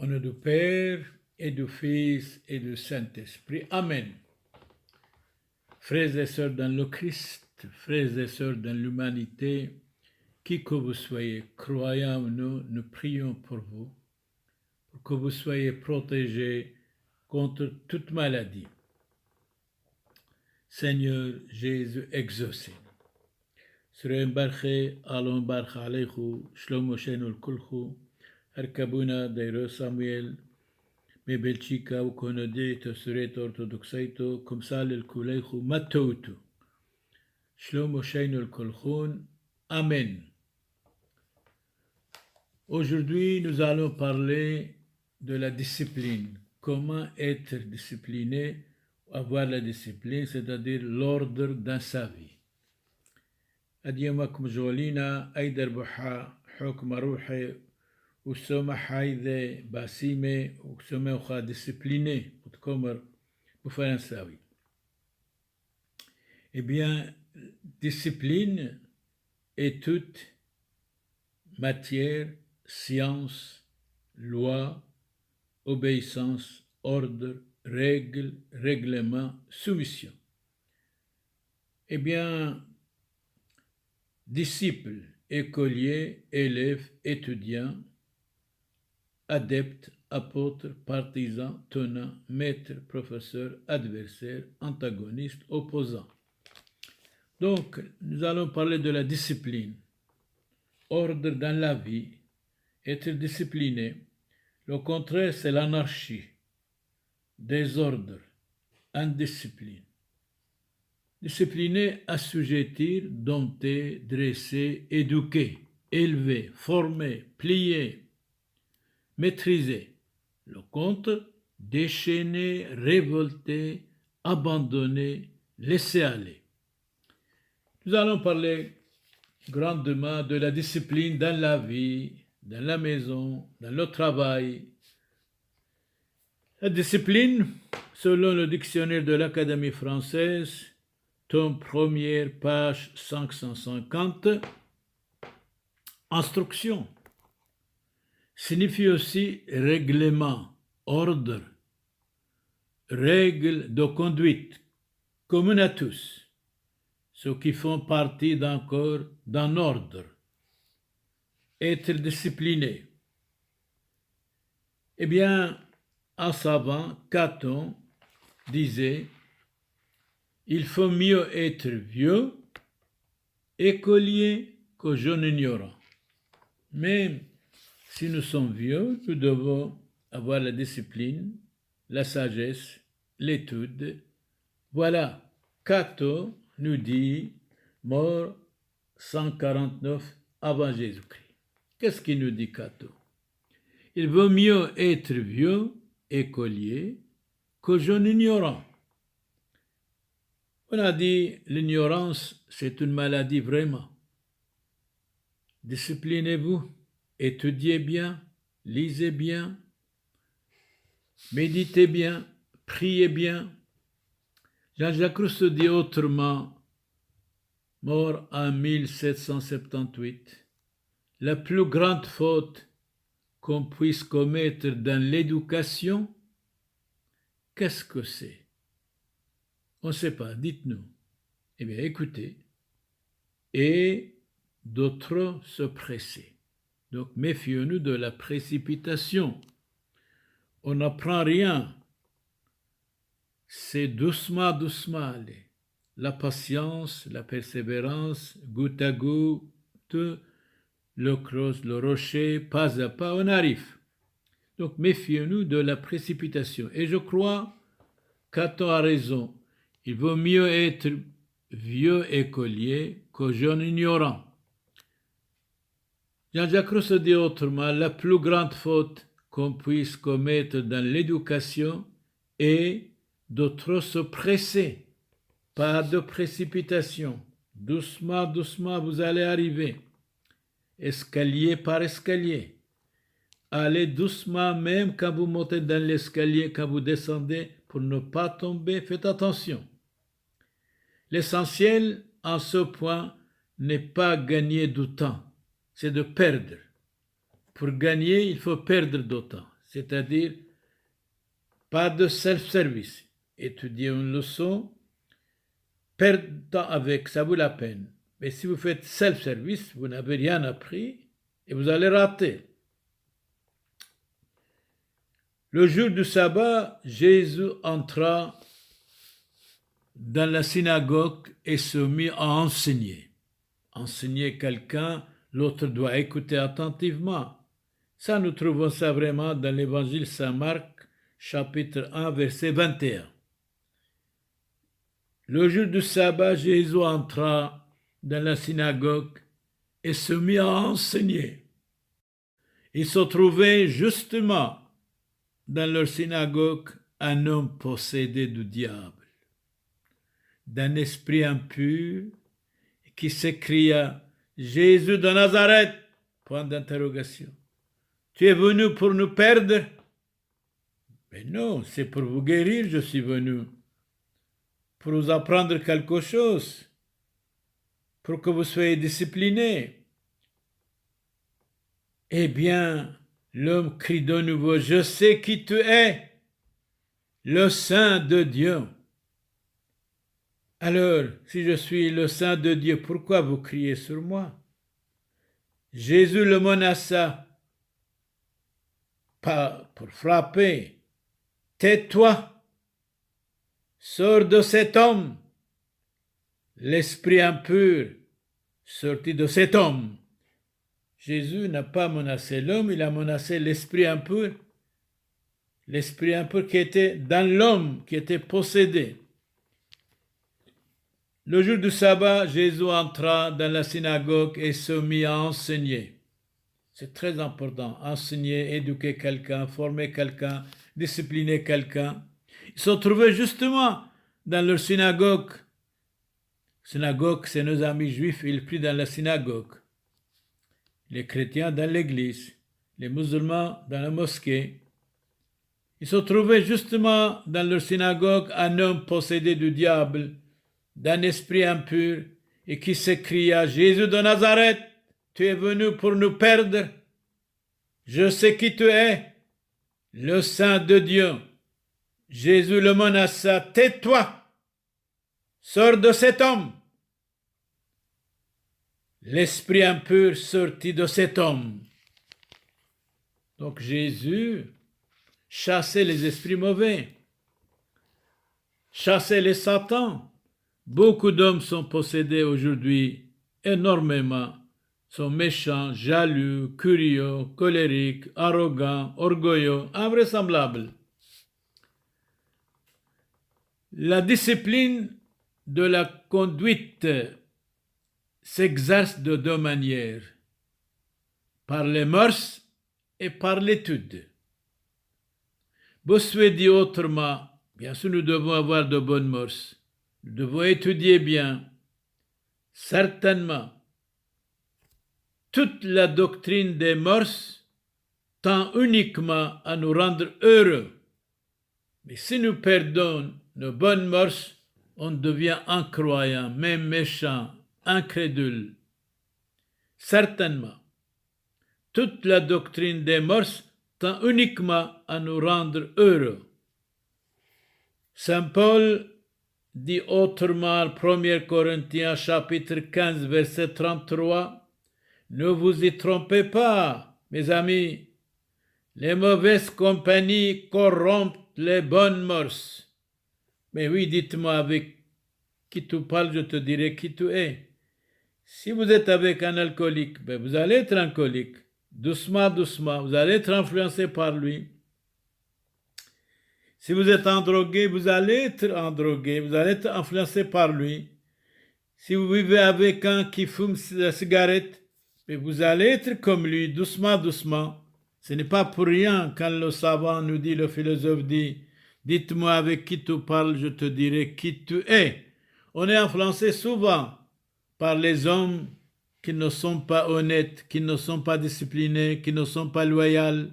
Au nom du Père et du Fils et du Saint-Esprit. Amen. Frères et sœurs dans le Christ, frères et sœurs dans l'humanité, qui que vous soyez, croyants ou non, nous prions pour vous, pour que vous soyez protégés contre toute maladie. Seigneur Jésus, exaucez. Sura barche, alon barche aleichu, shlomo shenul kulchu, arkabuna deiro Samuel, Mebelchika ou konode to suret orthodoxaito, comme ça le kuleichu matoutu. Shlomo shenul kulchun. Amen. Aujourd'hui, nous allons parler de la discipline. Comment être discipliné, avoir la discipline, c'est-à-dire l'ordre dans sa vie. أديمكم جولينا أيدر بحا حكم روحي وسوما حايدة باسيمة وسوما وخا ديسيبليني وتكمر بفرنساوي. Eh bien, discipline est toute matière, science, loi, obéissance, ordre, règle, règlement, soumission. Eh bien, disciples, écoliers, élèves, étudiants, adeptes, apôtres, partisans, tenants, maîtres, professeurs, adversaires, antagonistes, opposants. Donc, nous allons parler de la discipline. Ordre dans la vie, être discipliné. Le contraire, c'est l'anarchie, désordre, indiscipline. Discipliner, assujettir, dompter, dresser, éduquer, élever, former, plier, maîtriser. Le contre, déchaîner, révolter, abandonner, laisser aller. Nous allons parler grandement de la discipline dans la vie, dans la maison, dans le travail. La discipline, selon le dictionnaire de l'Académie française, tome 1er, page 550, instruction signifie aussi règlement, ordre, règle de conduite commune à tous, ceux qui font partie d'un corps, d'un ordre, être discipliné. Eh bien, un savant, Caton, disait: il faut mieux être vieux, écolier, que jeune ignorant. Même si nous sommes vieux, nous devons avoir la discipline, la sagesse, l'étude. Voilà, Caton nous dit, mort 149 avant Jésus-Christ. Qu'est-ce qu'il nous dit, Caton? Il vaut mieux être vieux, écolier, que jeune ignorant. On a dit, l'ignorance, c'est une maladie vraiment. Disciplinez-vous, étudiez bien, lisez bien, méditez bien, priez bien. Jean-Jacques Rousseau dit autrement, mort en 1778, la plus grande faute qu'on puisse commettre dans l'éducation, qu'est-ce que c'est? On ne sait pas, dites-nous. Eh bien, écoutez. Et de trop se presser. Donc, méfions-nous de la précipitation. On n'apprend rien. C'est doucement, doucement aller. La patience, la persévérance, goutte à goutte, le creuse, le rocher, pas à pas, on arrive. Donc, méfions-nous de la précipitation. Et je crois qu'Caton a raison. Il vaut mieux être vieux écolier que jeune ignorant. Jean-Jacques Rousseau dit autrement, la plus grande faute qu'on puisse commettre dans l'éducation est de trop se presser. Pas de précipitation. Doucement, doucement, vous allez arriver. Escalier par escalier. Allez doucement, même quand vous montez dans l'escalier, quand vous descendez, pour ne pas tomber, faites attention. L'essentiel en ce point n'est pas gagner du temps, c'est de perdre. Pour gagner, il faut perdre du temps. c'est-à-dire pas de self-service. Étudier une leçon, perdre du temps avec, ça vaut la peine. Mais si vous faites self-service, vous n'avez rien appris et vous allez rater. Le jour du sabbat, Jésus entra dans la synagogue et se mit à enseigner. Enseigner quelqu'un, l'autre doit écouter attentivement. Ça, nous trouvons ça vraiment dans l'évangile Saint-Marc, chapitre 1, verset 21. Le jour du sabbat, Jésus entra dans la synagogue et se mit à enseigner. Il se trouvait justement dans leur synagogue un homme possédé du diable, d'un esprit impur, qui s'écria « Jésus de Nazareth !» Point d'interrogation. « Tu es venu pour nous perdre ?» Mais non, c'est pour vous guérir, je suis venu. Pour vous apprendre quelque chose, pour que vous soyez disciplinés. Eh bien, l'homme crie de nouveau, « Je sais qui tu es, le Saint de Dieu. » Alors, si je suis le Saint de Dieu, pourquoi vous criez sur moi? Jésus le menaça, pas pour frapper. « Tais-toi, sors de cet homme. » L'esprit impur sortit de cet homme. Jésus n'a pas menacé l'homme, il a menacé l'esprit impur. L'esprit impur qui était dans l'homme, qui était possédé. Le jour du sabbat, Jésus entra dans la synagogue et se mit à enseigner. C'est très important, enseigner, éduquer quelqu'un, former quelqu'un, discipliner quelqu'un. Ils se trouvaient justement dans leur synagogue. Synagogue, c'est nos amis juifs, ils prient dans la synagogue. Les chrétiens dans l'église, les musulmans dans la mosquée. Ils se trouvaient justement dans leur synagogue un homme possédé du diable, d'un esprit impur, et qui s'écria « Jésus de Nazareth, tu es venu pour nous perdre. Je sais qui tu es, le Saint de Dieu. » Jésus le menaça, « Tais-toi, sors de cet homme. » L'esprit impur sortit de cet homme. Donc Jésus chassait les esprits mauvais, chassait les satans. Beaucoup d'hommes sont possédés aujourd'hui, énormément, sont méchants, jaloux, curieux, colériques, arrogants, orgueilleux, invraisemblables. La discipline de la conduite s'exerce de deux manières, par les mœurs et par l'étude. Bossuet dit autrement, bien sûr nous devons avoir de bonnes mœurs, nous devons étudier bien, certainement. Toute la doctrine des mœurs tend uniquement à nous rendre heureux. Mais si nous perdons nos bonnes mœurs, on devient incroyant, même méchant, incrédule. Certainement, toute la doctrine des mœurs tend uniquement à nous rendre heureux. Saint Paul dit autrement, 1 Corinthiens chapitre 15, verset 33, « Ne vous y trompez pas, mes amis, les mauvaises compagnies corrompent les bonnes mœurs. » Mais oui, dites-moi avec qui tu parles, je te dirai qui tu es. Si vous êtes avec un alcoolique, vous allez être alcoolique. Doucement, doucement, vous allez être influencé par lui. Si vous êtes endrogué, vous allez être endrogué, vous allez être influencé par lui. Si vous vivez avec un qui fume la cigarette, vous allez être comme lui, doucement, doucement. Ce n'est pas pour rien quand le savant nous dit, le philosophe dit, dites-moi avec qui tu parles, je te dirai qui tu es. On est influencé souvent par les hommes qui ne sont pas honnêtes, qui ne sont pas disciplinés, qui ne sont pas loyaux.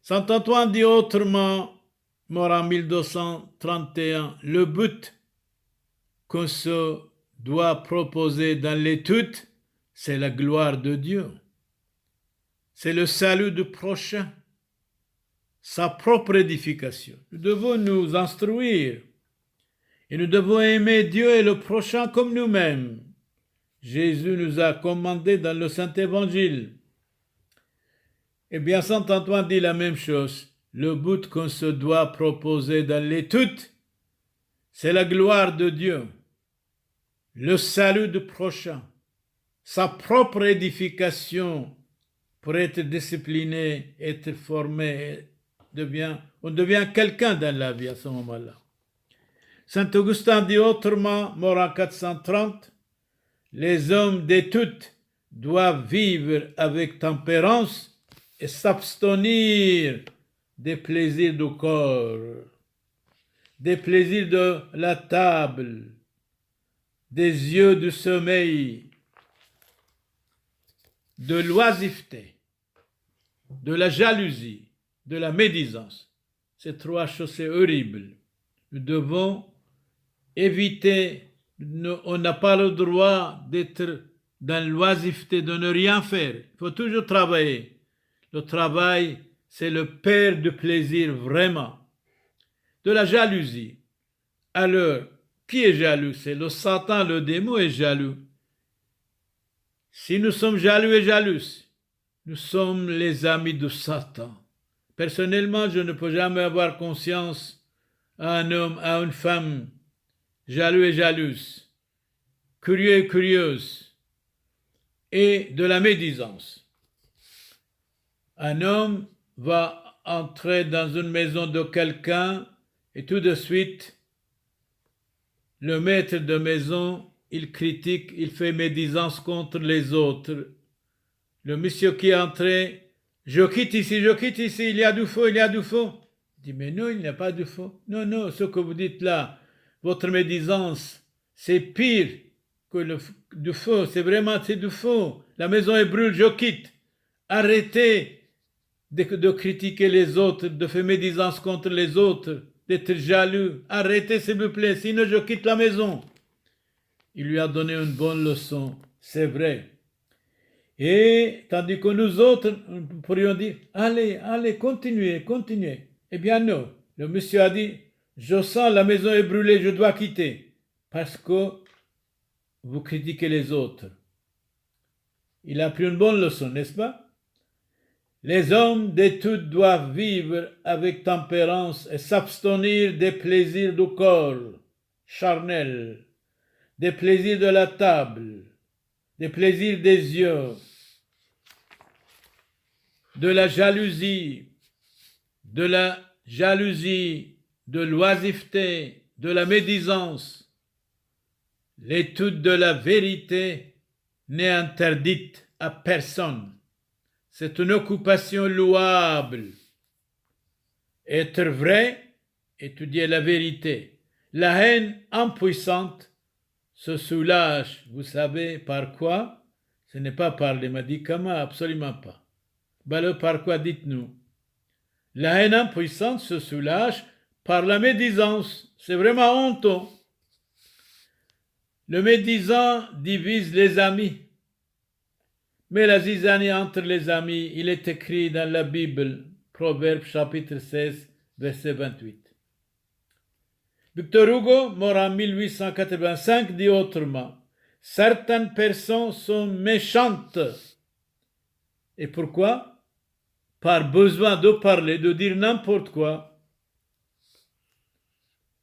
Saint Antoine dit autrement, mort en 1231, le but qu'on se doit proposer dans l'étude, c'est la gloire de Dieu. C'est le salut du prochain. sa propre édification. Nous devons nous instruire et nous devons aimer Dieu et le prochain comme nous-mêmes. Jésus nous a commandé dans le Saint-Évangile. Eh bien, Saint Antoine dit la même chose. Le but qu'on se doit proposer dans l'étude, c'est la gloire de Dieu, le salut du prochain, sa propre édification pour être discipliné, être formé, on devient quelqu'un dans la vie à ce moment-là. Saint Augustin dit autrement, mort en 430, les hommes d'étude doivent vivre avec tempérance et s'abstenir des plaisirs du corps, des plaisirs de la table, des yeux du sommeil, de l'oisiveté, de la jalousie, de la médisance. Ces trois choses, c'est horrible. Nous devons éviter, on n'a pas le droit d'être dans l'oisiveté, de ne rien faire. Il faut toujours travailler. Le travail, c'est le père du plaisir vraiment. De la jalousie. Alors, qui est jaloux? C'est le Satan, le démon est jaloux. Si nous sommes jaloux et jalouses, nous sommes les amis de Satan. Personnellement, je ne peux jamais avoir conscience à un homme, à une femme, jaloux et jalouse, curieux et curieuse, et de la médisance. Un homme va entrer dans une maison de quelqu'un et tout de suite, le maître de maison, il critique, il fait médisance contre les autres. Le monsieur qui est entré, je quitte ici, il y a du feu, il y a du feu. Il dit, mais non, il n'y a pas de feu. Non, non, ce que vous dites là, votre médisance, c'est pire que du feu, c'est du feu. La maison est brûle, je quitte. Arrêtez de critiquer les autres, de faire médisance contre les autres, d'être jaloux. Arrêtez, s'il vous plaît, sinon je quitte la maison. Il lui a donné une bonne leçon, c'est vrai. Et tandis que nous autres, nous pourrions dire, allez, continuez. Eh bien non, le monsieur a dit, je sens la maison est brûlée, je dois quitter, parce que vous critiquez les autres. Il a appris une bonne leçon, n'est-ce pas? Les hommes d'étude doivent vivre avec tempérance et s'abstenir des plaisirs du corps charnel, des plaisirs de la table, des plaisirs des yeux, de la jalousie, de l'oisiveté, de la médisance. L'étude de la vérité n'est interdite à personne. C'est une occupation louable. Être vrai, étudier la vérité. La haine impuissante se soulage, vous savez par quoi? Ce n'est pas par les médicaments, absolument pas. Alors par quoi dites-nous? La haine impuissante se soulage par la médisance. C'est vraiment honteux. Le médisant divise les amis. Mais la zizanie entre les amis, il est écrit dans la Bible, Proverbes chapitre 16, verset 28. Victor Hugo, mort en 1885, dit autrement, « Certaines personnes sont méchantes. » Et pourquoi? Par besoin de parler, de dire n'importe quoi.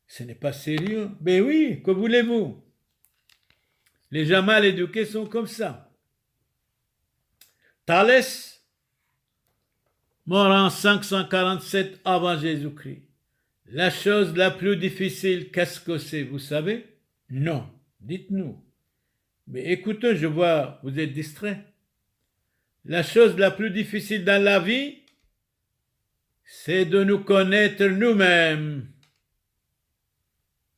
Ce n'est pas sérieux. Mais oui, que voulez-vous? Les gens mal éduqués sont comme ça. Thalès, mort en 547 avant Jésus-Christ. La chose la plus difficile, qu'est-ce que c'est, vous savez? Non, dites-nous. Mais écoutez, je vois, vous êtes distrait. La chose la plus difficile dans la vie, c'est de nous connaître nous-mêmes.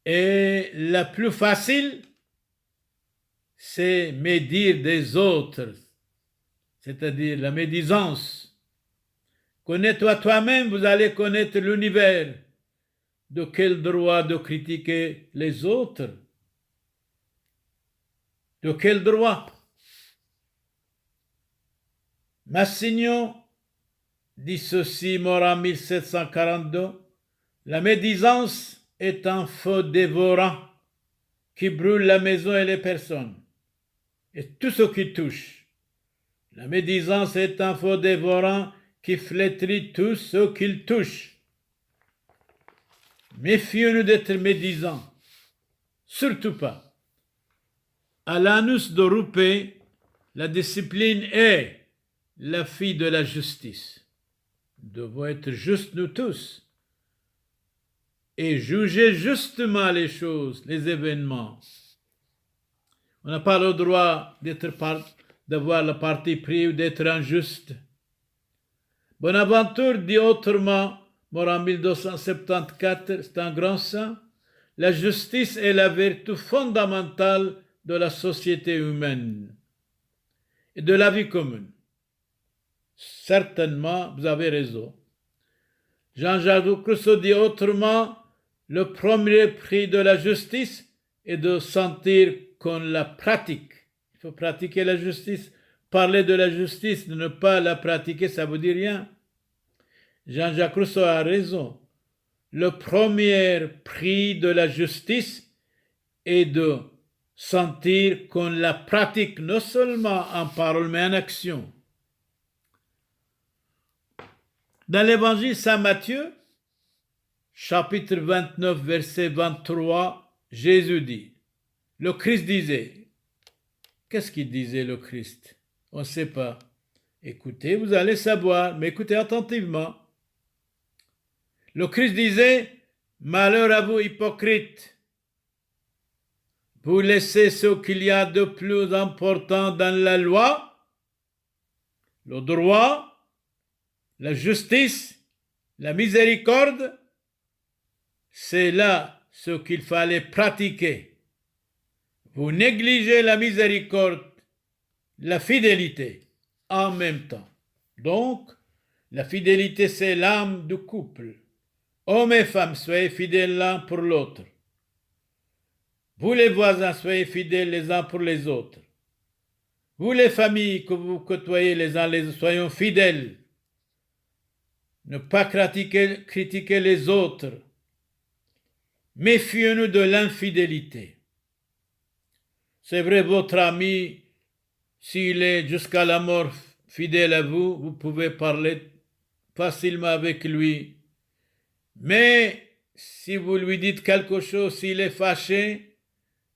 Et la plus facile, c'est médire des autres, c'est-à-dire la médisance. Connais-toi toi-même, vous allez connaître l'univers. De quel droit de critiquer les autres? De quel droit? Massignon dit ceci, mort en 1742, la médisance est un feu dévorant qui brûle la maison et les personnes et tout ce qui touche. La médisance est un feu dévorant qui flétrit tout ce qu'il touche. Méfions-nous d'être médisants, surtout pas. À l'anus de Rupe, la discipline est la fille de la justice. Nous devons être justes nous tous et juger justement les choses, les événements. On n'a pas le droit d'avoir le parti pris ou d'être injuste. Bonaventure dit autrement, mort en 1274, c'est un grand saint, la justice est la vertu fondamentale de la société humaine et de la vie commune. Certainement, vous avez raison. Jean-Jacques Rousseau dit autrement, le premier prix de la justice est de sentir qu'on la pratique. Il faut pratiquer la justice. Parler de la justice, de ne pas la pratiquer, ça ne vous dit rien. Jean-Jacques Rousseau a raison. Le premier prix de la justice est de sentir qu'on la pratique non seulement en parole mais en action. Dans l'évangile Saint Matthieu, chapitre 29, verset 23, Jésus dit, le Christ disait, qu'est-ce qu'il disait le Christ? On ne sait pas. Écoutez, vous allez savoir, mais écoutez attentivement. Le Christ disait, malheur à vous hypocrites, vous laissez ce qu'il y a de plus important dans la loi, le droit, la justice, la miséricorde, c'est là ce qu'il fallait pratiquer. Vous négligez la miséricorde, la fidélité en même temps. Donc, la fidélité, c'est l'âme du couple. Hommes et femmes, soyez fidèles l'un pour l'autre. Vous les voisins, soyez fidèles les uns pour les autres. Vous les familles que vous côtoyez les uns les autres, soyons fidèles. Ne pas critiquer les autres. Méfions-nous de l'infidélité. C'est vrai, votre ami, s'il est jusqu'à la mort fidèle à vous, vous pouvez parler facilement avec lui. Mais si vous lui dites quelque chose, s'il est fâché,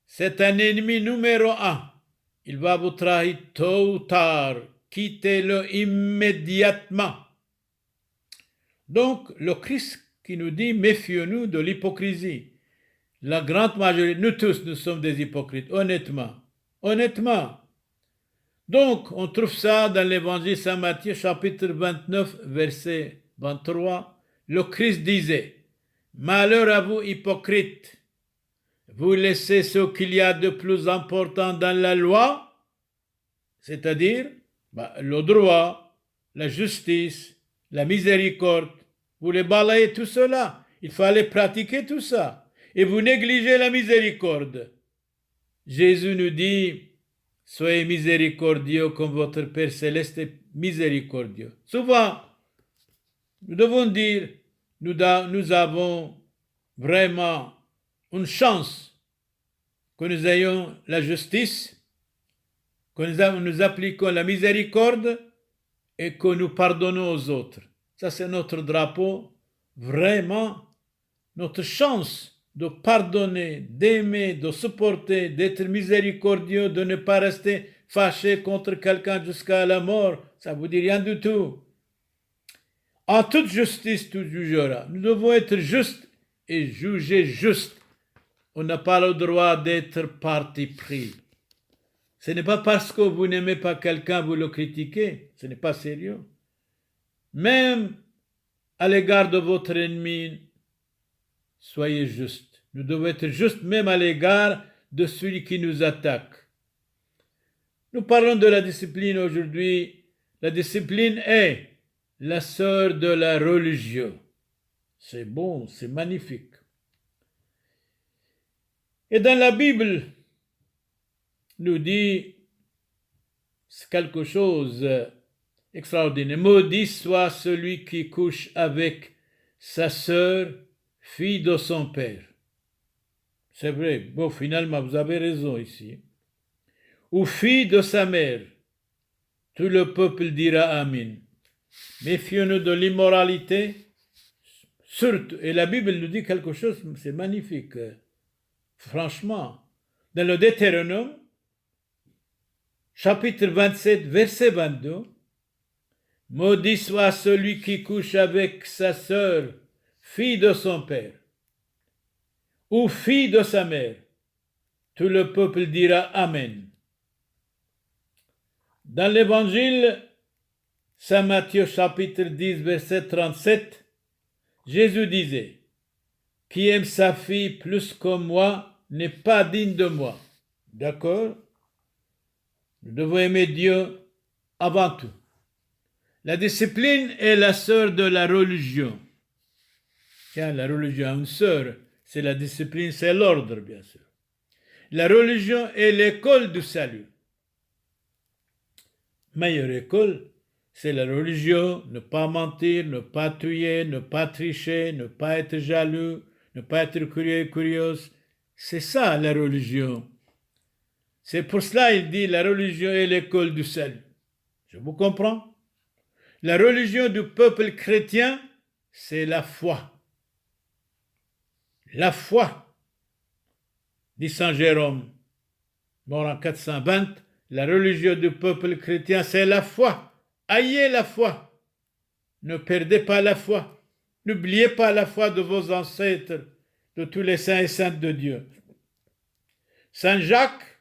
c'est un ennemi numéro un. Il va vous trahir tôt ou tard. Quittez-le immédiatement. Donc, le Christ qui nous dit, méfions-nous de l'hypocrisie. La grande majorité, nous tous, nous sommes des hypocrites, honnêtement. Honnêtement. Donc, on trouve ça dans l'évangile Saint Matthieu, chapitre 29, verset 23. Le Christ disait, malheur à vous, hypocrites, vous laissez ce qu'il y a de plus important dans la loi, c'est-à-dire le droit, la justice, la miséricorde, vous les balayez tout cela. Il fallait pratiquer tout ça. Et vous négligez la miséricorde. Jésus nous dit, soyez miséricordieux comme votre Père céleste est miséricordieux. Souvent, nous devons dire, nous avons vraiment une chance que nous ayons la justice, que nous appliquons la miséricorde et que nous pardonnons aux autres. Ça, c'est notre drapeau, vraiment, notre chance de pardonner, d'aimer, de supporter, d'être miséricordieux, de ne pas rester fâché contre quelqu'un jusqu'à la mort. Ça ne vous dit rien du tout. En toute justice, tu jugeras. Nous devons être justes et juger juste. On n'a pas le droit d'être parti pris. Ce n'est pas parce que vous n'aimez pas quelqu'un, vous le critiquez. Ce n'est pas sérieux. Même à l'égard de votre ennemi, soyez juste. Nous devons être justes même à l'égard de celui qui nous attaque. Nous parlons de la discipline aujourd'hui. La discipline est la sœur de la religion. C'est bon, c'est magnifique. Et dans la Bible, nous dit quelque chose extraordinaire. Maudit soit celui qui couche avec sa sœur, fille de son père. C'est vrai, bon, finalement, vous avez raison ici. Ou fille de sa mère. Tout le peuple dira Amen. Méfions-nous de l'immoralité, surtout, et la Bible nous dit quelque chose, c'est magnifique, franchement. Dans le Deutéronome, chapitre 27, verset 22, maudit soit celui qui couche avec sa sœur, fille de son père, ou fille de sa mère. Tout le peuple dira Amen. Dans l'évangile, Saint Matthieu chapitre 10, verset 37, Jésus disait, « Qui aime sa fille plus que moi n'est pas digne de moi. » D'accord? Nous devons aimer Dieu avant tout. La discipline est la sœur de la religion. Tiens, la religion a une sœur, c'est la discipline, c'est l'ordre, bien sûr. La religion est l'école du salut. Meilleure école, c'est la religion, ne pas mentir, ne pas tuer, ne pas tricher, ne pas être jaloux, ne pas être curieux et curieuse. C'est ça la religion. C'est pour cela qu'il dit la religion est l'école du salut. Je vous comprends? La religion du peuple chrétien, c'est la foi. La foi, dit Saint Jérôme, mort en 420, la religion du peuple chrétien, c'est la foi. Ayez la foi. Ne perdez pas la foi. N'oubliez pas la foi de vos ancêtres, de tous les saints et saintes de Dieu. Saint Jacques,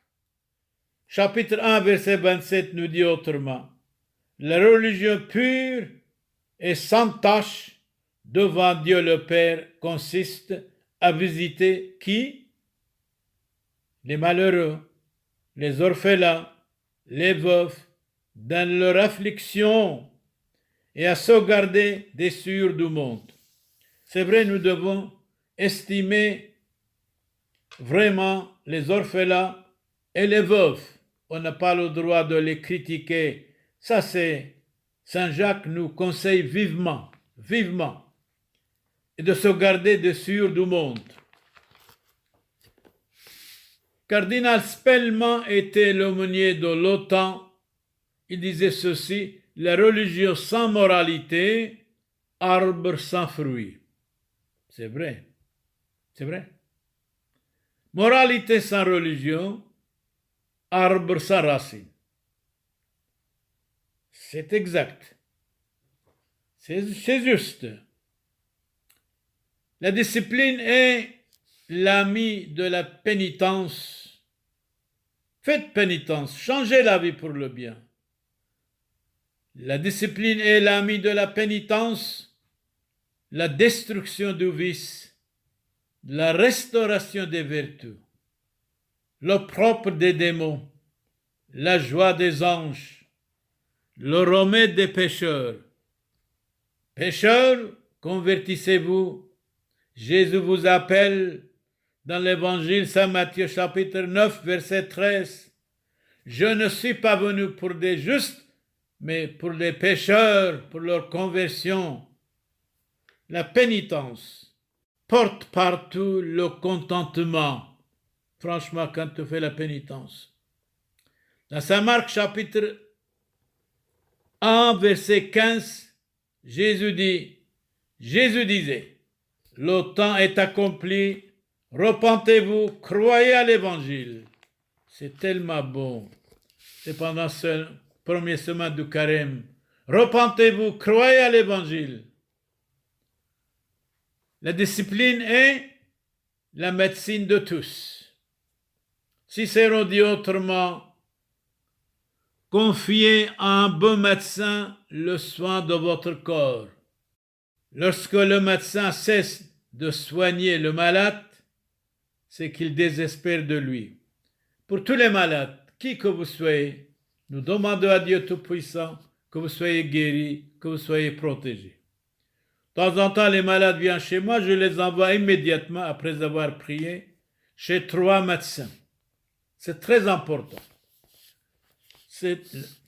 chapitre 1, verset 27, nous dit autrement, la religion pure et sans tache devant Dieu le Père consiste à visiter qui? Les malheureux, les orphelins, les veufs, dans leur affliction et à sauvegarder des souillures du monde. C'est vrai, nous devons estimer vraiment les orphelins et les veufs. On n'a pas le droit de les critiquer. Ça, c'est Saint Jacques nous conseille vivement, et de sauvegarder des souillures du monde. Cardinal Spellman était l'aumônier de l'OTAN. Il disait ceci, la religion sans moralité, arbre sans fruits. C'est vrai, c'est vrai. Moralité sans religion, arbre sans racines. C'est exact. C'est juste. La discipline est l'ami de la pénitence. Faites pénitence, changez la vie pour le bien. La discipline est l'ami de la pénitence, la destruction du vice, la restauration des vertus, le propre des démons, la joie des anges, le remède des pécheurs. Pécheurs, convertissez-vous. Jésus vous appelle dans l'évangile Saint Matthieu chapitre 9 verset 13. Je ne suis pas venu pour des justes, mais pour les pécheurs, pour leur conversion. La pénitence porte partout le contentement. Franchement, quand tu fais la pénitence. Dans Saint Marc chapitre 1 verset 15, Jésus disait, le temps est accompli, repentez-vous, croyez à l'évangile. C'est tellement bon. C'est pendant ce premier semaine du carême. Repentez-vous, croyez à l'évangile. La discipline est la médecine de tous. Cicéron dit autrement, confiez à un bon médecin le soin de votre corps. Lorsque le médecin cesse de soigner le malade, c'est qu'il désespère de lui. Pour tous les malades, qui que vous soyez, nous demandons à Dieu Tout-Puissant que vous soyez guéris, que vous soyez protégés. De temps en temps, les malades viennent chez moi, je les envoie immédiatement, après avoir prié, chez 3 médecins. C'est très important.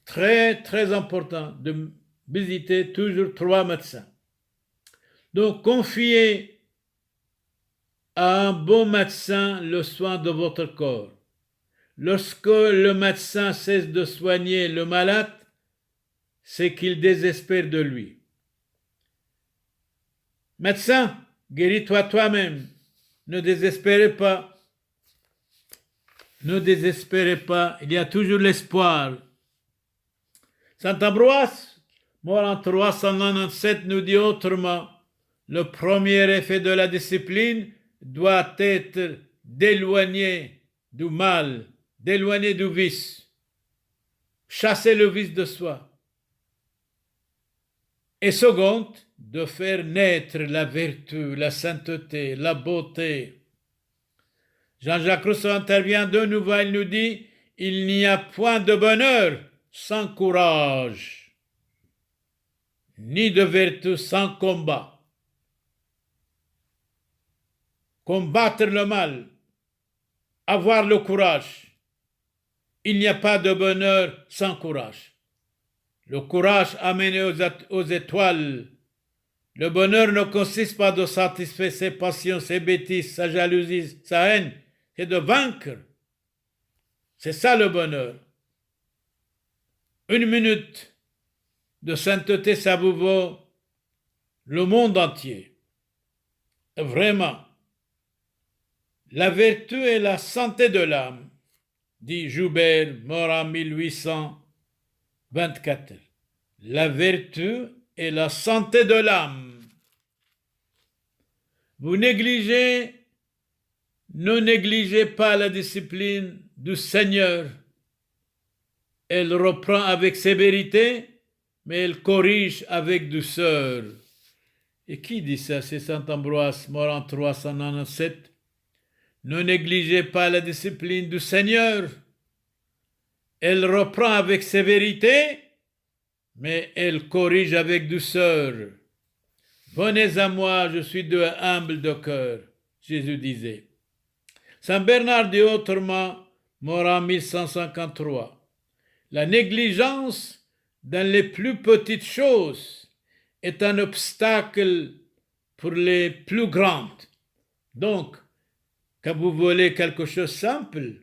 très, très important de visiter toujours 3 médecins. Donc, confiez à un bon médecin le soin de votre corps. Lorsque le médecin cesse de soigner le malade, c'est qu'il désespère de lui. Médecin, guéris-toi toi-même. Ne désespérez pas. Ne désespérez pas. Il y a toujours l'espoir. Saint Ambroise, mort en 397, nous dit autrement, le premier effet de la discipline doit être d'éloigner du mal, d'éloigner du vice, chasser le vice de soi. Et second, de faire naître la vertu, la sainteté, la beauté. Jean-Jacques Rousseau intervient de nouveau, il nous dit, il n'y a point de bonheur sans courage, ni de vertu sans combat. Combattre le mal, avoir le courage. Il n'y a pas de bonheur sans courage. Le courage amène aux étoiles. Le bonheur ne consiste pas de satisfaire ses passions, ses bêtises, sa jalousie, sa haine, c'est de vaincre. C'est ça le bonheur. 1 minute de sainteté, ça vous vaut le monde entier. Vraiment. La vertu est la santé de l'âme, dit Joubert, mort en 1824. La vertu est la santé de l'âme. Ne négligez pas la discipline du Seigneur. Elle reprend avec sévérité, mais elle corrige avec douceur. Et qui dit ça? C'est saint Ambroise, mort en 397. Ne négligez pas la discipline du Seigneur. Elle reprend avec sévérité, mais elle corrige avec douceur. Venez à moi, je suis humble de cœur, Jésus disait. Saint Bernard dit autrement, mort en 1153. La négligence dans les plus petites choses est un obstacle pour les plus grandes. Donc, quand vous volez quelque chose de simple,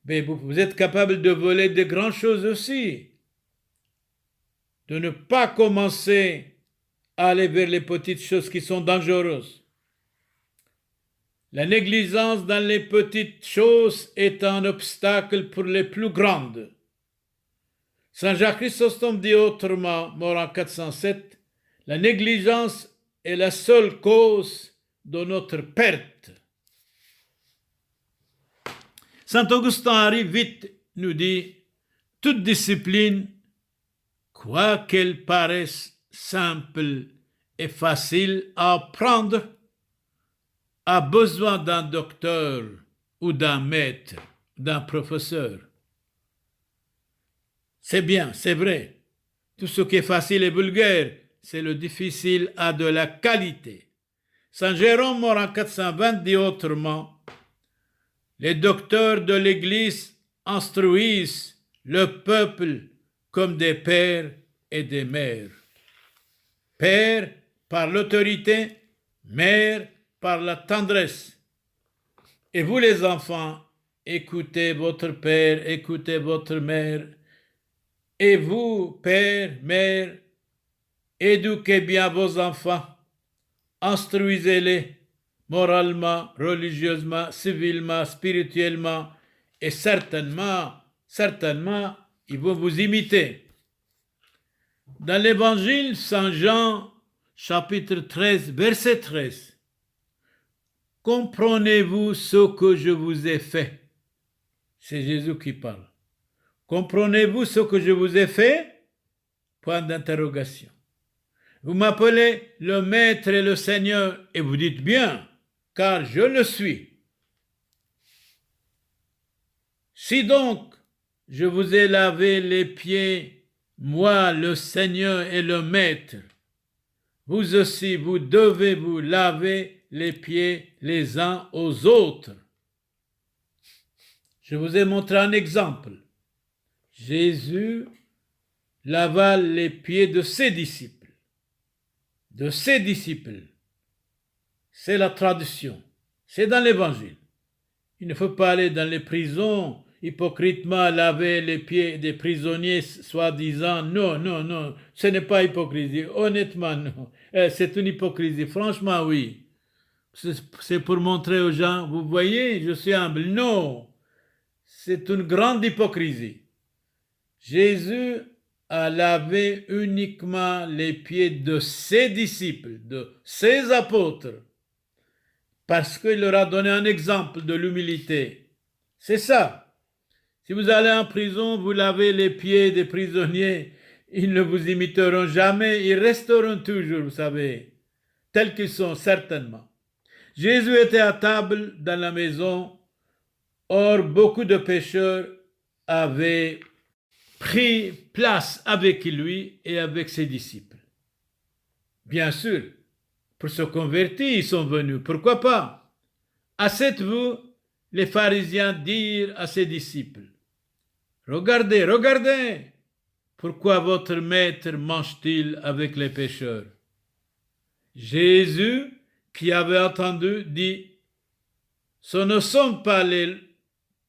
mais vous êtes capable de voler de grandes choses aussi. De ne pas commencer à aller vers les petites choses qui sont dangereuses. La négligence dans les petites choses est un obstacle pour les plus grandes. Saint Jacques Chrysostome dit autrement, mort en 407, la négligence est la seule cause de notre perte. Saint Augustin arrive vite, nous dit, toute discipline, quoiqu'elle paraisse simple et facile à apprendre, a besoin d'un docteur ou d'un maître, d'un professeur. C'est bien, c'est vrai. Tout ce qui est facile et vulgaire, c'est le difficile a de la qualité. Saint Jérôme, mort en 420, dit autrement, les docteurs de l'Église instruisent le peuple comme des pères et des mères. Père par l'autorité, mère par la tendresse. Et vous les enfants, écoutez votre père, écoutez votre mère. Et vous, père, mère, éduquez bien vos enfants, instruisez-les moralement, religieusement, civilement, spirituellement, et certainement, ils vont vous imiter. Dans l'évangile, Saint Jean, chapitre 13, verset 13, comprenez-vous ce que je vous ai fait? C'est Jésus qui parle. Comprenez-vous ce que je vous ai fait? Point d'interrogation. Vous m'appelez le Maître et le Seigneur, et vous dites bien, car je le suis. Si donc je vous ai lavé les pieds, moi le Seigneur et le Maître, vous aussi vous devez vous laver les pieds les uns aux autres. Je vous ai montré un exemple. Jésus lava les pieds de ses disciples. De ses disciples. C'est la tradition. C'est dans l'évangile. Il ne faut pas aller dans les prisons hypocritement laver les pieds des prisonniers soi-disant. Non, non, non. Ce n'est pas hypocrisie. Honnêtement, non. C'est une hypocrisie. Franchement, oui. C'est pour montrer aux gens, vous voyez, je suis humble. Non. C'est une grande hypocrisie. Jésus a lavé uniquement les pieds de ses disciples, de ses apôtres, parce qu'il leur a donné un exemple de l'humilité. C'est ça. Si vous allez en prison, vous lavez les pieds des prisonniers, ils ne vous imiteront jamais, ils resteront toujours, vous savez, tels qu'ils sont certainement. Jésus était à table dans la maison, or beaucoup de pécheurs avaient pris place avec lui et avec ses disciples. Bien sûr, pour se convertir, ils sont venus. Pourquoi pas? À cette vous, les pharisiens dirent à ses disciples, regardez, regardez, pourquoi votre maître mange-t-il avec les pécheurs? Jésus, qui avait entendu, dit, ce ne sont pas les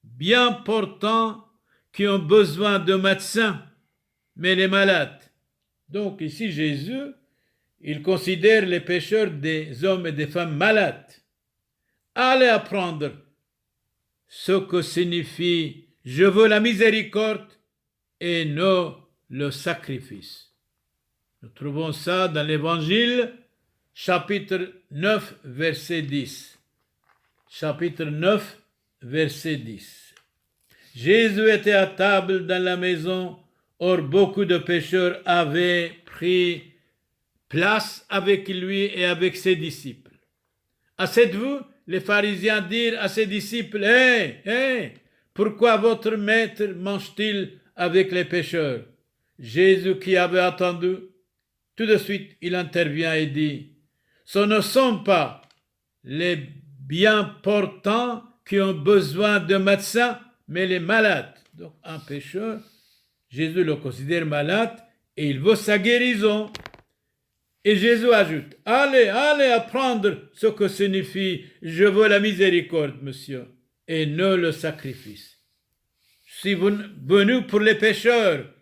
bien portants qui ont besoin de médecins, mais les malades. Donc ici, Jésus, il considère les pécheurs des hommes et des femmes malades. Allez apprendre ce que signifie « je veux la miséricorde et non le sacrifice ». Nous trouvons ça dans l'Évangile, chapitre 9, verset 10. Chapitre 9, verset 10. Jésus était à table dans la maison, or beaucoup de pécheurs avaient pris place avec lui et avec ses disciples. À cette vue, les pharisiens dirent à ses disciples, Hé, pourquoi votre maître mange-t-il avec les pécheurs? Jésus, qui avait attendu, tout de suite, il intervient et dit, ce ne sont pas les bien portants qui ont besoin de médecins, mais les malades. Donc, un pécheur, Jésus le considère malade et il veut sa guérison. Et Jésus ajoute, allez apprendre ce que signifie « je veux la miséricorde, monsieur, et non le sacrifice ». Je suis venu pour les pécheurs.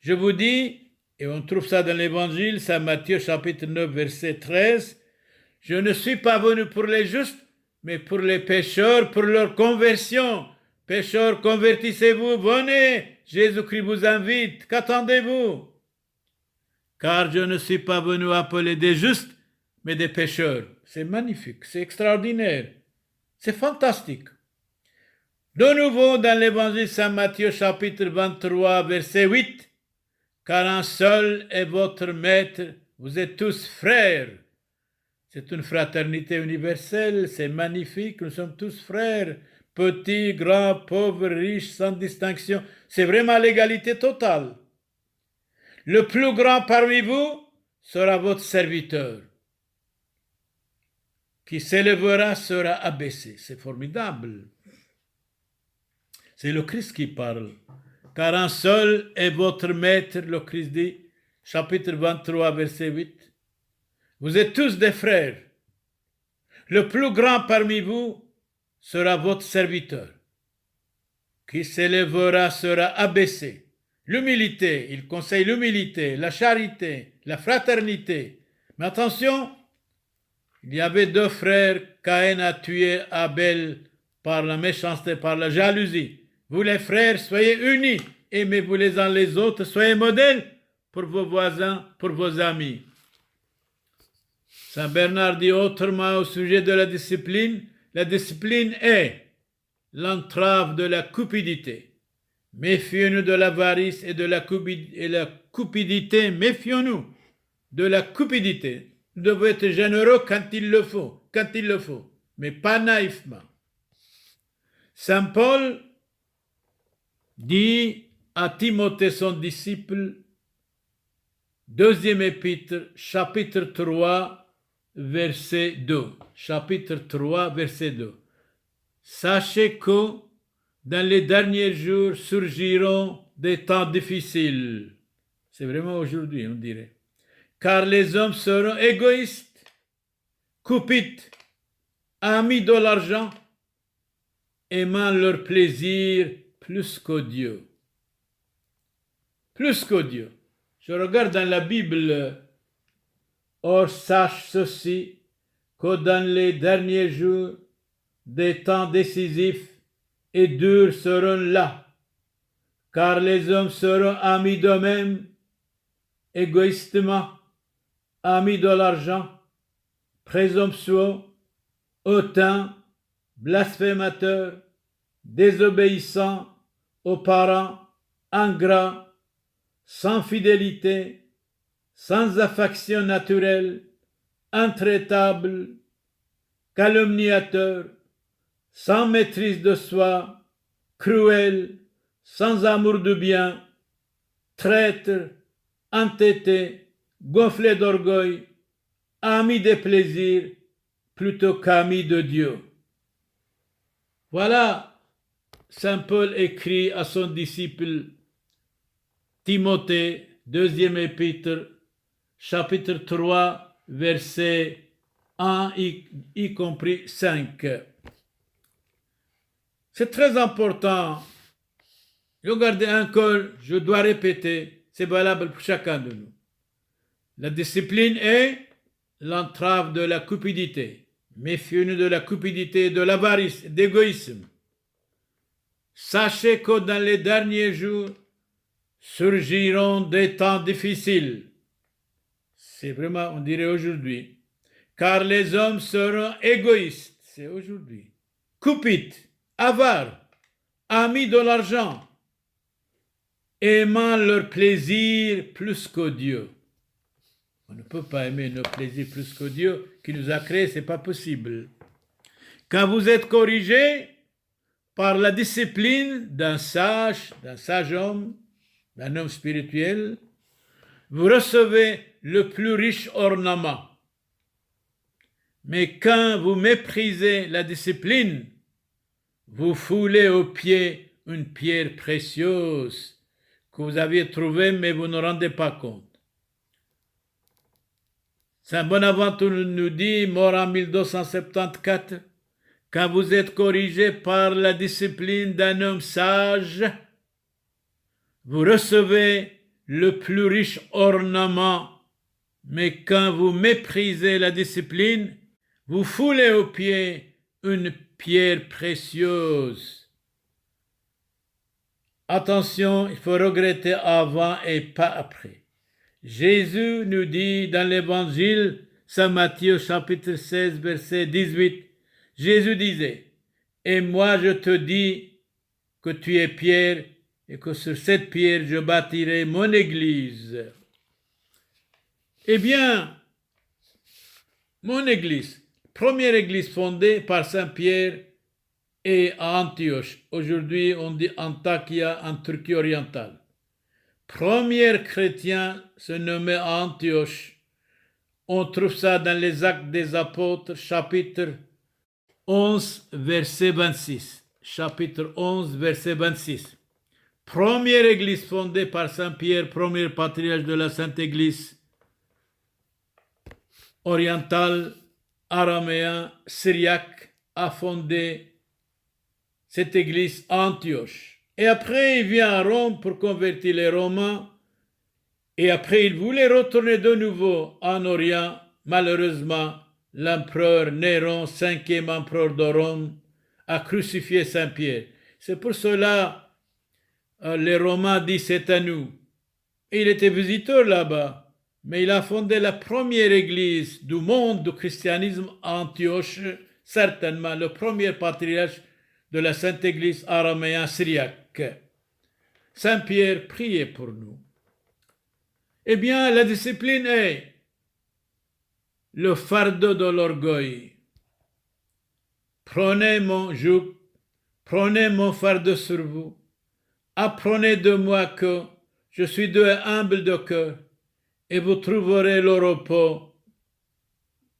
Je vous dis, et on trouve ça dans l'Évangile, Saint Matthieu chapitre 9, verset 13, « Je ne suis pas venu pour les justes, mais pour les pécheurs, pour leur conversion. Pécheurs, convertissez-vous, venez, Jésus-Christ vous invite, qu'attendez-vous? Car je ne suis pas venu appeler des justes, mais des pécheurs. » C'est magnifique, c'est extraordinaire, c'est fantastique. De nouveau, dans l'Évangile Saint Matthieu, chapitre 23, verset 8, « Car un seul est votre maître, vous êtes tous frères. » C'est une fraternité universelle, c'est magnifique, nous sommes tous frères, petits, grands, pauvres, riches, sans distinction. C'est vraiment l'égalité totale. Le plus grand parmi vous sera votre serviteur. Qui s'élèvera sera abaissé. C'est formidable. C'est le Christ qui parle. Car un seul est votre maître, le Christ dit, chapitre 23, verset 8. Vous êtes tous des frères. Le plus grand parmi vous sera votre serviteur. Qui s'élèvera sera abaissé. L'humilité, il conseille l'humilité, la charité, la fraternité. Mais attention, il y avait deux frères, Caïn a tué Abel par la méchanceté, par la jalousie. Vous les frères, soyez unis, aimez-vous les uns les autres, soyez modèles pour vos voisins, pour vos amis. Saint Bernard dit autrement au sujet de la discipline est l'entrave de la cupidité. Méfions-nous de l'avarice et de la cupidité, méfions-nous de la cupidité. Nous devons être généreux quand il le faut, mais pas naïvement. Saint Paul dit à Timothée, son disciple, deuxième épître, chapitre 3, verset 2. Chapitre 3, verset 2. Sachez que dans les derniers jours surgiront des temps difficiles. C'est vraiment aujourd'hui, on dirait. Car les hommes seront égoïstes, cupides, amis de l'argent, aimant leur plaisir plus qu'au Dieu. Plus qu'au Dieu. Je regarde dans la Bible, or sache ceci, que dans les derniers jours, des temps décisifs et durs seront là, car les hommes seront amis d'eux-mêmes, égoïstement, amis de l'argent, présomptueux, hautains, blasphémateurs, désobéissants aux parents, ingrats, sans fidélité, sans affection naturelle, intraitables, calomniateurs, sans maîtrise de soi, cruels, sans amour du bien, traîtres, entêtés, gonflés d'orgueil, amis des plaisirs plutôt qu'amis de Dieu. Voilà, Saint Paul écrit à son disciple Timothée, deuxième épître, chapitre 3, verset 1, y compris 5. C'est très important. Regardez encore, je dois répéter, c'est valable pour chacun de nous. La discipline est l'entrave de la cupidité. Méfiez-nous de la cupidité, de l'avarice, d'égoïsme. Sachez que dans les derniers jours surgiront des temps difficiles. C'est vraiment, on dirait aujourd'hui. Car les hommes seront égoïstes, c'est aujourd'hui. Cupides, avares, amis de l'argent, aimant leur plaisir plus qu'au Dieu. On ne peut pas aimer nos plaisirs plus qu'au Dieu qui nous a créés, c'est pas possible. Quand vous êtes corrigé par la discipline d'un sage homme, d'un homme spirituel, vous recevez le plus riche ornement. Mais quand vous méprisez la discipline, vous foulez aux pieds une pierre précieuse que vous aviez trouvée, mais vous ne rendez pas compte. Saint Bonaventure nous dit, mort en 1274, quand vous êtes corrigé par la discipline d'un homme sage, vous recevez le plus riche ornement, mais quand vous méprisez la discipline, vous foulez aux pieds une pierre précieuse. Attention, il faut regretter avant et pas après. Jésus nous dit dans l'évangile, Saint Matthieu chapitre 16, verset 18, Jésus disait, « Et moi je te dis que tu es Pierre et que sur cette pierre je bâtirai mon église. » Eh bien, mon église, première église fondée par Saint Pierre est à Antioche. Aujourd'hui, on dit Antakya en Turquie orientale. Premier chrétien se nommait Antioche. On trouve ça dans les Actes des Apôtres, chapitre 11, verset 26. Chapitre 11, verset 26. Première église fondée par Saint Pierre, premier patriarche de la Sainte Église orientale, araméen, syriaque, a fondé cette église à Antioche. Et après, il vient à Rome pour convertir les Romains. Et après, il voulait retourner de nouveau en Orient. Malheureusement, l'empereur Néron, cinquième empereur de Rome, a crucifié Saint-Pierre. C'est pour cela les Romains disent c'est à nous. Il était visiteur là-bas, mais il a fondé la première église du monde du christianisme à Antioche, certainement le premier patriarche de la Sainte Église araméenne syriaque. Saint-Pierre, priez pour nous. Eh bien, la discipline est le fardeau de l'orgueil. Prenez mon joug, prenez mon fardeau sur vous. Apprenez de moi que je suis doux et humble de cœur, et vous trouverez le repos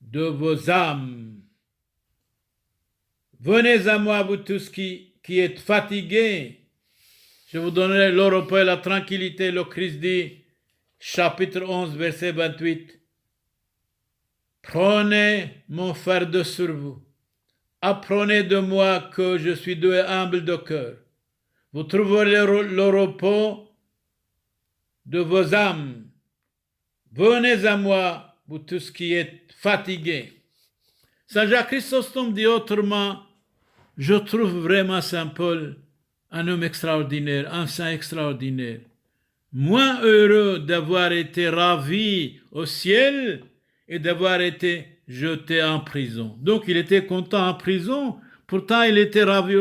de vos âmes. Venez à moi, vous tous qui êtes fatigués, je vous donnerai le repos et la tranquillité. Le Christ dit, chapitre 11, verset 28. Prenez mon fardeau sur vous. Apprenez de moi que je suis doux et humble de cœur. Vous trouverez le repos de vos âmes. Venez à moi, vous tous qui êtes fatigués. Saint Jacques Chrysostome dit autrement, je trouve vraiment Saint Paul un homme extraordinaire, un saint extraordinaire. Moins heureux d'avoir été ravi au ciel et d'avoir été jeté en prison. Donc il était content en prison, pourtant il était ravi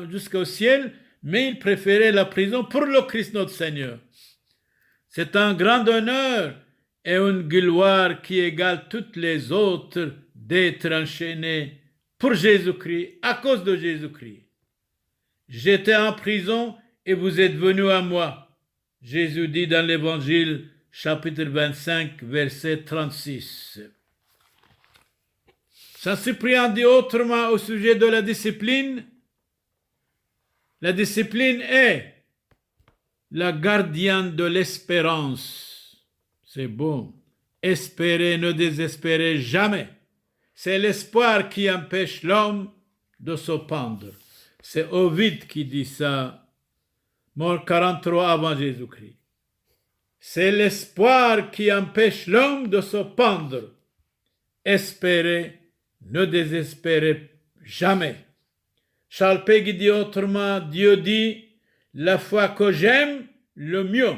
jusqu'au ciel, mais il préférait la prison pour le Christ notre Seigneur. C'est un grand honneur et une gloire qui égale toutes les autres d'être enchaîné pour Jésus-Christ, à cause de Jésus-Christ. J'étais en prison et vous êtes venus à moi. Jésus dit dans l'Évangile, chapitre 25, verset 36. Saint Cyprien dit autrement au sujet de la discipline. La discipline est la gardienne de l'espérance. C'est bon. Espérez, ne désespérez jamais. C'est l'espoir qui empêche l'homme de se pendre. C'est Ovide qui dit ça, mort 43 avant Jésus-Christ. C'est l'espoir qui empêche l'homme de se pendre. Espérez, ne désespérez jamais. Charles Péguy dit autrement, Dieu dit, la foi que j'aime le mieux,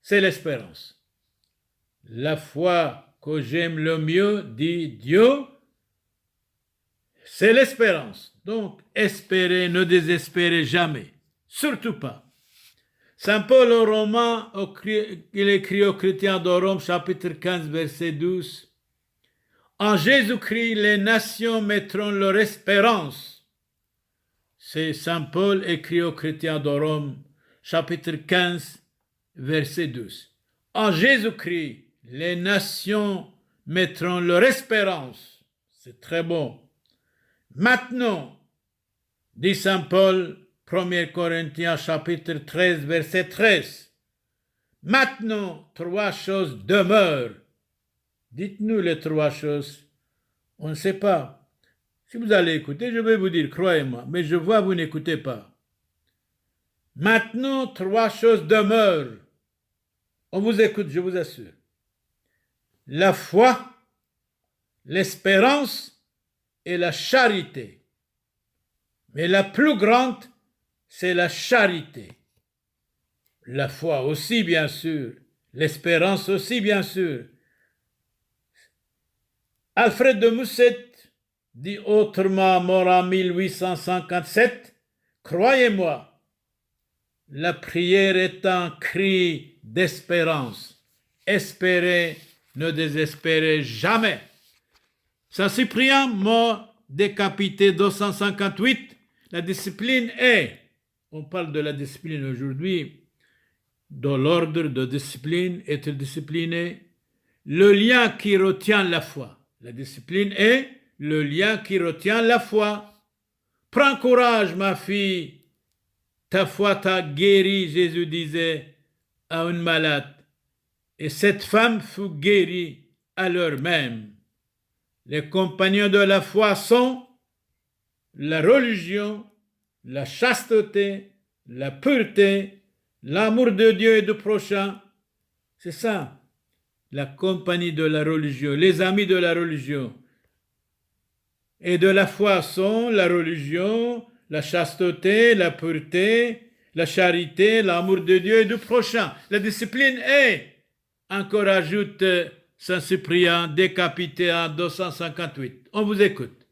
c'est l'espérance. La foi que j'aime le mieux, dit Dieu, c'est l'espérance. Donc, espérez, ne désespérez jamais. Surtout pas. Saint Paul au Romain, il écrit aux chrétiens de Rome, chapitre 15, verset 12. En Jésus-Christ, les nations mettront leur espérance. C'est Saint Paul écrit aux chrétiens de Rome, chapitre 15, verset 12. En Jésus-Christ, les nations mettront leur espérance. C'est très bon. Maintenant, dit Saint Paul, 1 Corinthiens chapitre 13, verset 13. Maintenant, 3 choses demeurent. Dites-nous les 3 choses. On ne sait pas. Si vous allez écouter, je vais vous dire, croyez-moi, mais je vois vous n'écoutez pas. Maintenant, 3 choses demeurent. On vous écoute, je vous assure. La foi, l'espérance et la charité. Mais la plus grande, c'est la charité. La foi aussi, bien sûr. L'espérance aussi, bien sûr. Alfred de Musset dit autrement, mort en 1857, croyez-moi, la prière est un cri d'espérance. Espérez, ne désespérez jamais. Saint Cyprien, mort décapité 258, la discipline est, on parle de la discipline aujourd'hui, de l'ordre de discipline, être discipliné, le lien qui retient la foi. La discipline est le lien qui retient la foi. Prends courage, ma fille, ta foi t'a guéri, Jésus disait à une malade. Et cette femme fut guérie à l'heure même. Les compagnons de la foi sont la religion, la chasteté, la pureté, l'amour de Dieu et du prochain. C'est ça, la compagnie de la religion, les amis de la religion. Et de la foi sont la religion, la chasteté, la pureté, la charité, l'amour de Dieu et du prochain. La discipline est, encore ajoute Saint Cyprien, décapité en 258. On vous écoute.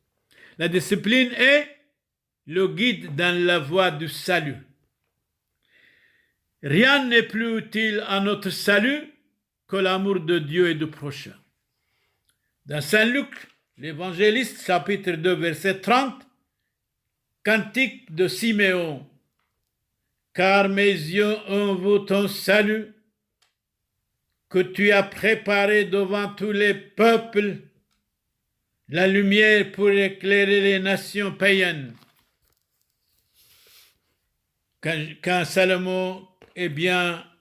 La discipline est le guide dans la voie du salut. Rien n'est plus utile à notre salut que l'amour de Dieu et du prochain. Dans Saint Luc, l'évangéliste, chapitre 2, verset 30, cantique de Siméon. Car mes yeux ont vu ton salut, que tu as préparé devant tous les peuples, la lumière pour éclairer les nations païennes. Quand Salomon,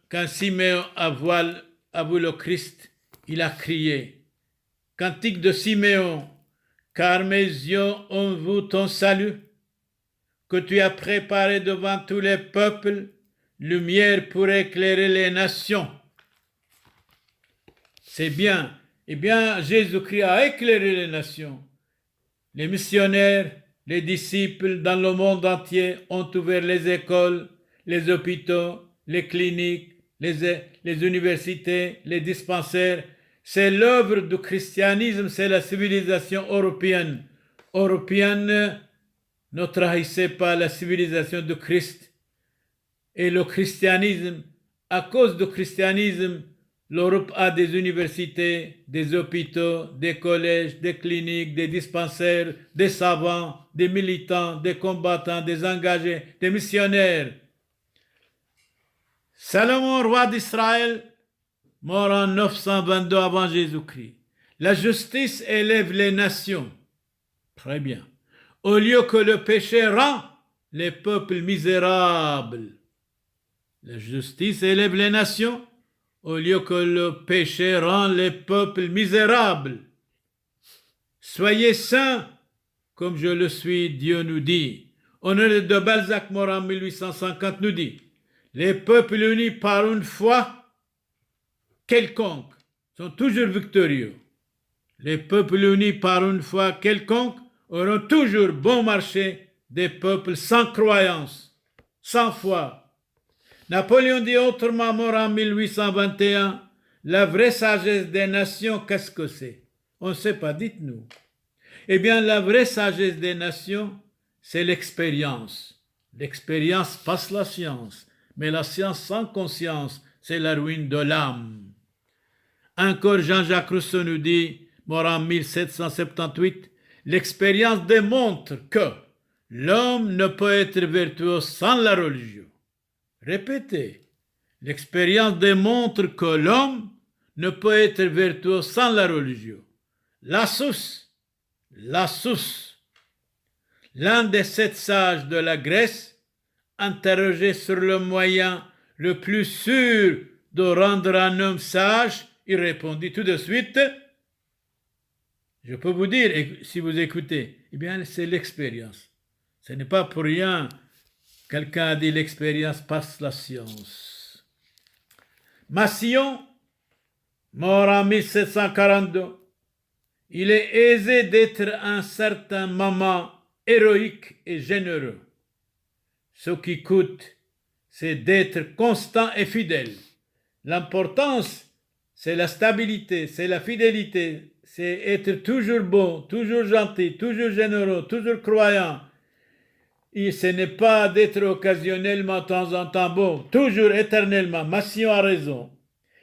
quand Siméon a vu le Christ, il a crié. Cantique de Siméon, car mes yeux ont vu ton salut, que tu as préparé devant tous les peuples, lumière pour éclairer les nations. C'est bien. Eh bien, Jésus-Christ a éclairé les nations. Les missionnaires, les disciples dans le monde entier ont ouvert les écoles, les hôpitaux, les cliniques, les universités, les dispensaires. C'est l'œuvre du christianisme, c'est la civilisation européenne. Européenne, ne trahissez pas la civilisation du Christ. Et le christianisme, à cause du christianisme, l'Europe a des universités, des hôpitaux, des collèges, des cliniques, des dispensaires, des savants, des militants, des combattants, des engagés, des missionnaires. Salomon, roi d'Israël, mort en 922 avant Jésus-Christ. La justice élève les nations. Très bien. Au lieu que le péché rend les peuples misérables. La justice élève les nations, au lieu que le péché rend les peuples misérables. Soyez saints, comme je le suis, Dieu nous dit. Honoré de Balzac, mort en 1850, nous dit, les peuples unis par une foi quelconque sont toujours victorieux. Les peuples unis par une foi quelconque auront toujours bon marché des peuples sans croyance, sans foi. Napoléon dit autrement, mort en 1821, la vraie sagesse des nations, qu'est-ce que c'est? On ne sait pas, dites-nous. Eh bien, la vraie sagesse des nations, c'est l'expérience. L'expérience passe la science, mais la science sans conscience, c'est la ruine de l'âme. Encore Jean-Jacques Rousseau nous dit, mort en 1778, l'expérience démontre que l'homme ne peut être vertueux sans la religion. Répétez, l'expérience démontre que l'homme ne peut être vertueux sans la religion. Lassus, l'un des 7 sages de la Grèce, interrogé sur le moyen le plus sûr de rendre un homme sage, il répondit tout de suite, je peux vous dire, si vous écoutez, eh bien c'est l'expérience. Ce n'est pas pour rien. Quelqu'un a dit l'expérience passe la science. Massillon, mort en 1742, il est aisé d'être un certain moment héroïque et généreux. Ce qui coûte, c'est d'être constant et fidèle. L'importance, c'est la stabilité, c'est la fidélité, c'est être toujours bon, toujours gentil, toujours généreux, toujours croyant. Et ce n'est pas d'être occasionnellement, de temps en temps bon, toujours éternellement. Massillon a raison.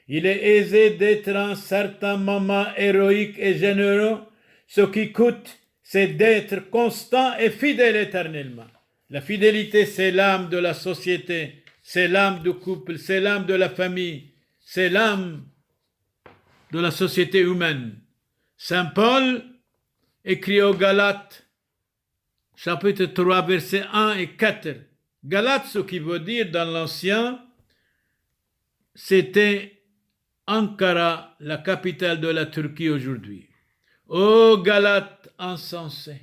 Il est aisé d'être un certain moment héroïque et généreux. Ce qui coûte, c'est d'être constant et fidèle éternellement. La fidélité, c'est l'âme de la société, c'est l'âme du couple, c'est l'âme de la famille, c'est l'âme de la société humaine. Saint Paul écrit aux Galates, chapitre 3, versets 1 et 4. Galates, ce qui veut dire dans l'Ancien, c'était Ankara, la capitale de la Turquie aujourd'hui. Ô Galates insensés,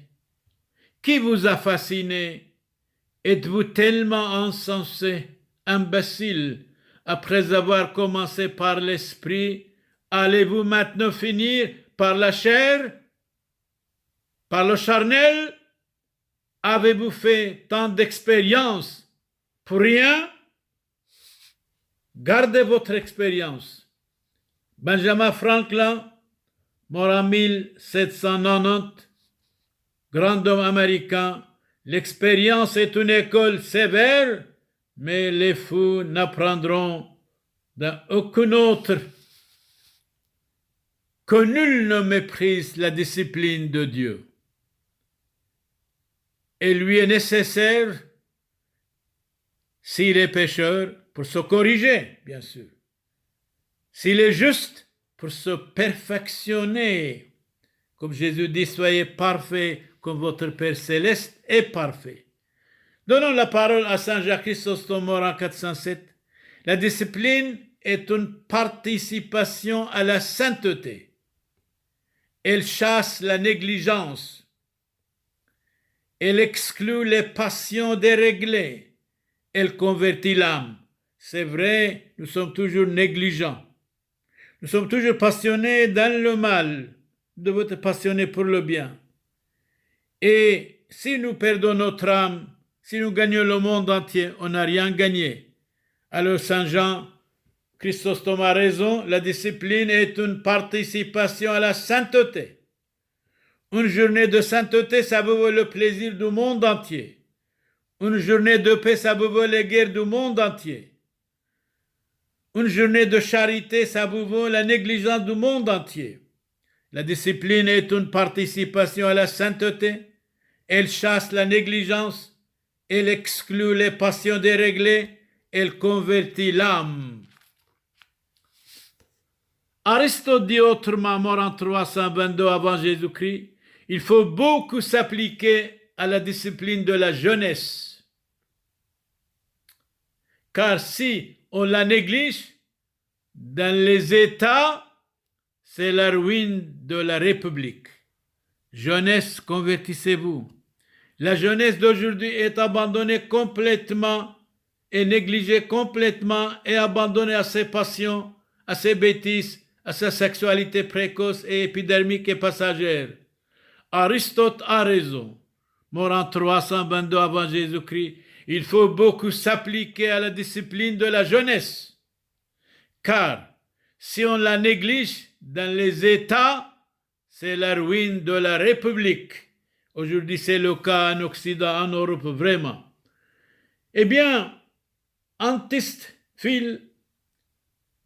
qui vous a fasciné? Êtes-vous tellement insensés, imbéciles, après avoir commencé par l'esprit, allez-vous maintenant finir par la chair, par le charnel? Avez-vous fait tant d'expérience pour rien? Gardez votre expérience. Benjamin Franklin, mort en 1790, grand homme américain, l'expérience est une école sévère, mais les fous n'apprendront d'aucune autre. Que nul ne méprise la discipline de Dieu. Et lui est nécessaire, s'il est pécheur, pour se corriger, bien sûr. S'il est juste, pour se perfectionner. Comme Jésus dit, soyez parfaits comme votre Père céleste est parfait. Donnons la parole à Saint Jacques Chrysostome, mort en 407. La discipline est une participation à la sainteté. Elle chasse la négligence. Elle exclut les passions déréglées. Elle convertit l'âme. C'est vrai, nous sommes toujours négligents. Nous sommes toujours passionnés dans le mal. Nous devons être passionnés pour le bien. Et si nous perdons notre âme, si nous gagnons le monde entier, on n'a rien gagné. Alors Saint Jean Chrysostome a raison, la discipline est une participation à la sainteté. Une journée de sainteté, ça veut dire le plaisir du monde entier. Une journée de paix, ça veut dire les guerres du monde entier. Une journée de charité, ça veut dire la négligence du monde entier. La discipline est une participation à la sainteté. Elle chasse la négligence. Elle exclut les passions déréglées. Elle convertit l'âme. Aristote dit autrement, mort en 322 avant Jésus-Christ, il faut beaucoup s'appliquer à la discipline de la jeunesse. Car si on la néglige, dans les États, c'est la ruine de la République. Jeunesse, convertissez-vous. La jeunesse d'aujourd'hui est abandonnée complètement et négligée complètement et abandonnée à ses passions, à ses bêtises, à sa sexualité précoce et épidermique et passagère. Aristote a raison. Mort en 322 avant Jésus-Christ, il faut beaucoup s'appliquer à la discipline de la jeunesse. Car si on la néglige dans les États, c'est la ruine de la République. Aujourd'hui, c'est le cas en Occident, en Europe, vraiment. Eh bien, Antisphile,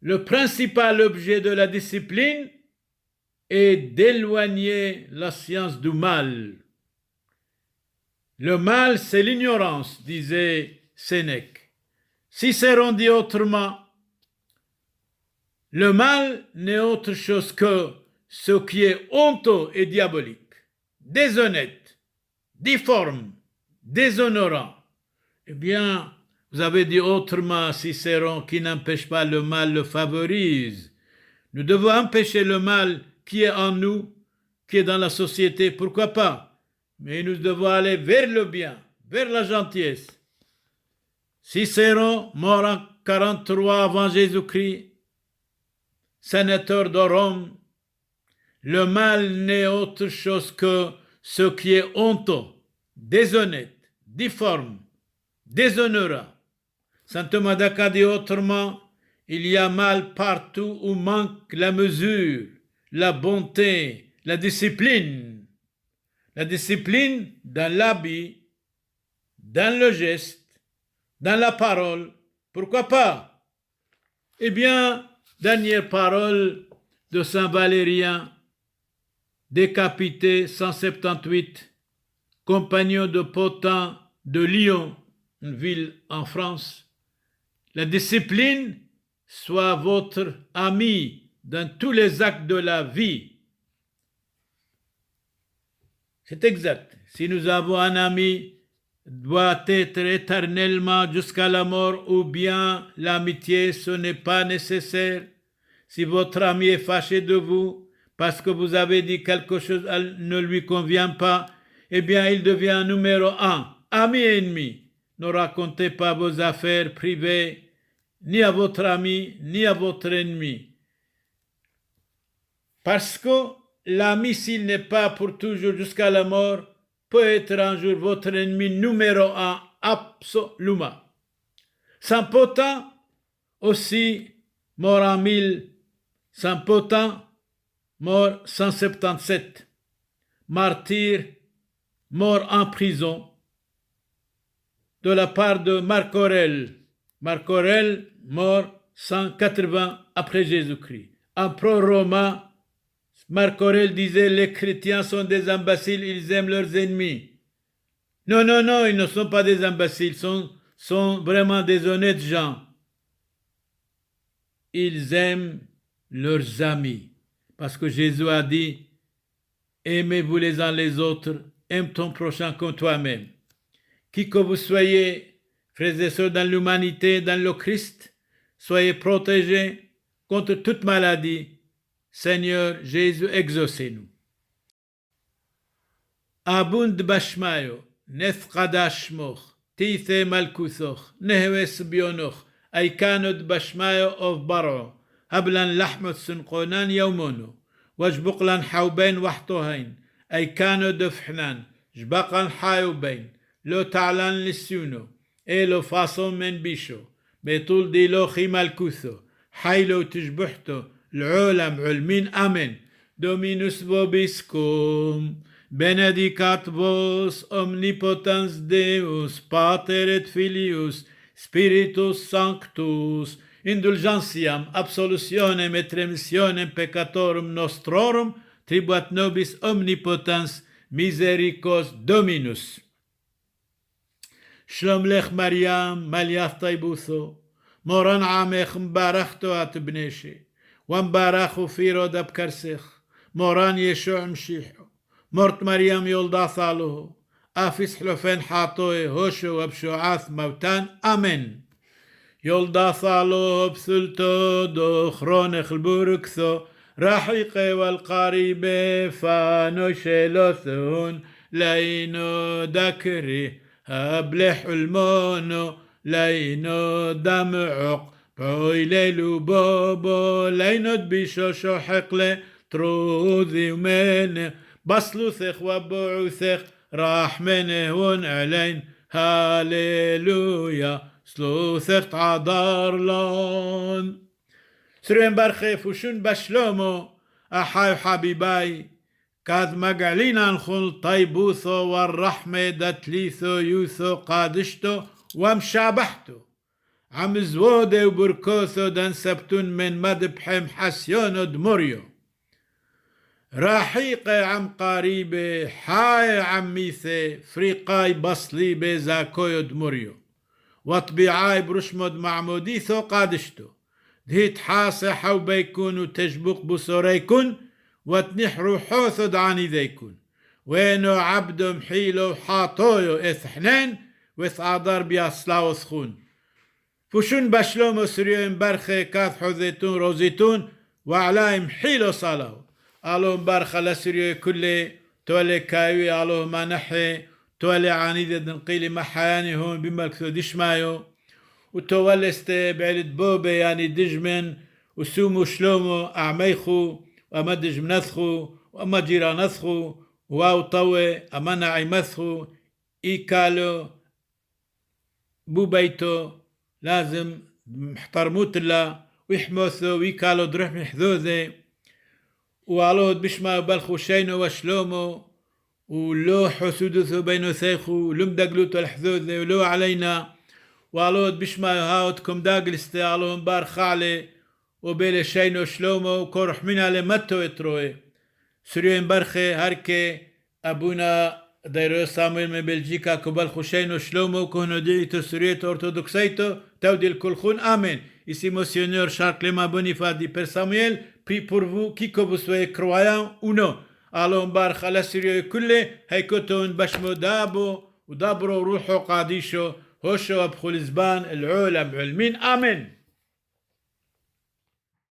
le principal objet de la discipline est d'éloigner la science du mal. Le mal, c'est l'ignorance, disait Sénèque. Cicéron dit autrement, le mal n'est autre chose que ce qui est honteux et diabolique, déshonnête, difforme, déshonorant. Eh bien, vous avez dit autrement, Cicéron, qui n'empêche pas le mal le favorise. Nous devons empêcher le mal qui est en nous, qui est dans la société, pourquoi pas? Mais nous devons aller vers le bien, vers la gentillesse. Cicéron, mort en 43 avant Jésus-Christ, sénateur de Rome, le mal n'est autre chose que ce qui est honteux, déshonnête, difforme, déshonorant. Saint Thomas d'Aquin dit autrement, il y a mal partout où manque la mesure, la bonté, la discipline. La discipline dans l'habit, dans le geste, dans la parole. Pourquoi pas? Eh bien, dernière parole de Saint Valérien, décapité 178, compagnon de Potin de Lyon, une ville en France. La discipline soit votre ami dans tous les actes de la vie. C'est exact. Si nous avons un ami, doit être éternellement jusqu'à la mort, ou bien l'amitié, ce n'est pas nécessaire. Si votre ami est fâché de vous parce que vous avez dit quelque chose qui ne lui convient pas, eh bien il devient numéro 1, ami et ennemi. Ne racontez pas vos affaires privées ni à votre ami, ni à votre ennemi. Parce que l'ami, s'il n'est pas pour toujours jusqu'à la mort, peut être un jour votre ennemi numéro 1, absolument. Saint Potin, aussi, mort en 1000, Saint Potin, mort 177, martyr, mort en prison, de la part de Marc Aurèle. Marc Aurèle, mort 180 après Jésus-Christ. Empereur romain, Marc Aurèle disait, les chrétiens sont des imbéciles, ils aiment leurs ennemis. Non, non, non, ils ne sont pas des imbéciles, sont vraiment des honnêtes gens. Ils aiment leurs amis. Parce que Jésus a dit, aimez-vous les uns les autres, aime ton prochain comme toi-même. Qui que vous soyez, frères et sœurs, dans l'humanité, dans le Christ, soyez protégés contre toute maladie. Seigneur Jésus, exaucez-nous. Abund bashmayo, nefqadashmoch, tithe malkuthoch, nehwes bionoch, aikanod bashmayo of baro, hablan lahmot sunqonan yaumono, wajbuqlan haubain wahtohain, aikanod dofhnan, jbaqan hayubain, lo ta'lan lissuno, elo fason men bisho, betul dilo chimalkutho, haylo tishbuhto, العالم علمين آمين Dominus vobiscum benedicat vos omnipotens Deus Pater et Filius Spiritus Sanctus indulgentiam absolutionem et remissionem peccatorum nostrorum tribuat nobis omnipotens misericors Dominus. Shalom lech Mariam maliath taibutho moran amech mbarachto at bneshi ومبارخو في رود بكرسخ موران يشوع مشيحو مرت مريم يولدا ثالوه آفيس حلوفين حاطوه هوشو وبشوعاث موتان آمين يولدا ثالوه بثلتو دو خرونخ البوركثو رحيقي والقريبة فانو شلوثون لينو دكري هبلح المونو لينو دمعق بويليلو بوبو لينود بيشوشو حقله تروذي ومنه بصلوثخ وبعوثخ راح منهون علين هاليلويا سلوثخ تعذر لون سرين برخيف وشون بشلومو أحاي حبيباي كاذ مقعلين نخل طيبوثو والرحمة دتليثو يوثو قادشتو ومشابحتو عم زوده وبركوثو دان سبتون من مدبحم حسيونو دموريو راحيقة عم قريبة حاي عميثة فريقاي بصليبة زاكويو دموريو وطبيعاي برشمود معموديثو قادشتو دهيت حاسة حو بيكون وتجبق بصوريكون وتنحرو حوثو دعاني ذيكون وينو عبدو محيلو حاطويو إثحنين وثعادر بياسلاو ثخون فشون بشلوم سريون برخة كاث حذيتون روزيتون وعلاهم حيلو صلاو قالوا برخة لسريو كله تولي كايوي قالوا ما نحي تولي عنيدة دنقيلي محياني هون بملكثو دشمايو وتولي استبعلت بوبي يعني دجمن وسومو شلومو أعميخو وما دجمنثخو وما جيرانثخو واو طوي أما نعيمثخو إيكالو بوبيتو لازم محترموت الله ويحموثو ويكالو دروح من حذوذي وعلوه بشما بلخو شينو وشلومو ولو حسودثو بينو ثيخو ولم دقلوتو الحذوذي ولو علينا وعلوه بشما هاوتكم داقلستي علوهم بار خالي وبيل شينو شلومو وكورح منا لمتو اتروي سريوين برخي هركي أبونا دايرو سامويل من بلجيكا كبال خوشينو شلومو كونو ديتو سوريتو أرثوذكسيتو تودي الكل آمين. Ici Monseigneur Charles Clément Boniface dit Père Samuel, prie pour vous, qui que vous soyez croyant ou non. Allons bar خلا سيريو كله هيكوتون بشمو دابو ودابرو روحو قاديشو هوشو أبخو الزبان العالم علمين آمين.